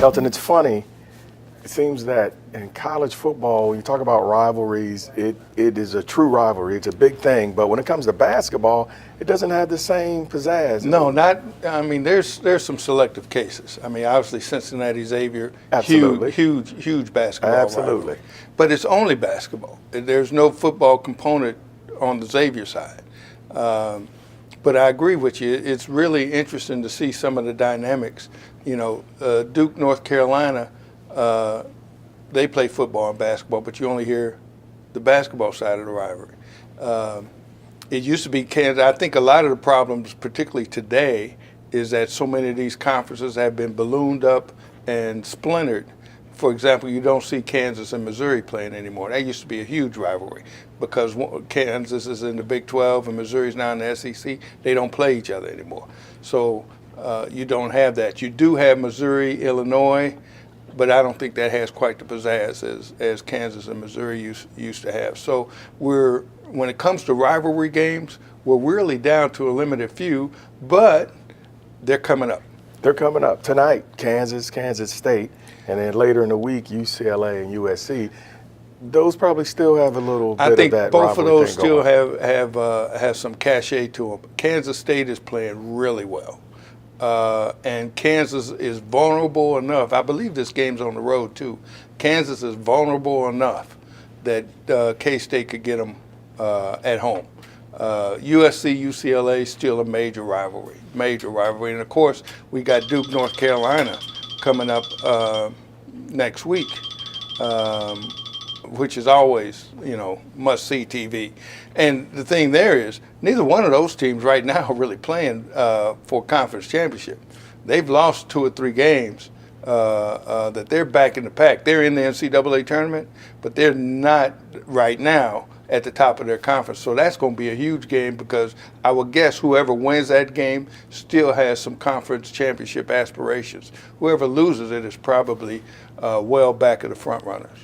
Elton, it's funny. It seems that in college football, when you talk about rivalries, it is a true rivalry. It's a big thing. But when it comes to basketball, it doesn't have the same pizzazz. No, not. I mean, there's some selective cases. I mean, obviously Cincinnati Xavier, Absolutely. huge basketball. Absolutely. Rivalry. But it's only basketball. There's no football component on the Xavier side. But I agree with you. It's really interesting to see some of the dynamics. You know, Duke, North Carolina. They play football and basketball, but you only hear the basketball side of the rivalry. It used to be Kansas. I think a lot of the problems, particularly today, is that so many of these conferences have been ballooned up and splintered. For example, you don't see Kansas and Missouri playing anymore. That used to be a huge rivalry because Kansas is in the Big 12 and Missouri's now in the SEC. They don't play each other anymore. So you don't have that. You do have Missouri, Illinois, but I don't think that has quite the pizzazz as Kansas and Missouri used to have. So when it comes to rivalry games, we're really down to a limited few, but they're coming up. They're coming up tonight. Kansas State, and then later in the week, UCLA and USC. Those probably still have a little bit of that rivalry. I think both of those still have some cachet to them. Kansas State is playing really well. And Kansas is vulnerable enough. I believe this game's on the road too. Kansas is vulnerable enough that K-State could get them at home. USC, UCLA still a major rivalry. And of course, we got Duke, North Carolina coming up next week, which is always, must-see TV. And the thing there is, neither one of those teams right now are really playing for conference championship. They've lost 2 or 3 games that they're back in the pack. They're in the NCAA tournament, but they're not right now at the top of their conference. So that's going to be a huge game because I would guess whoever wins that game still has some conference championship aspirations. Whoever loses it is probably well back of the front runners.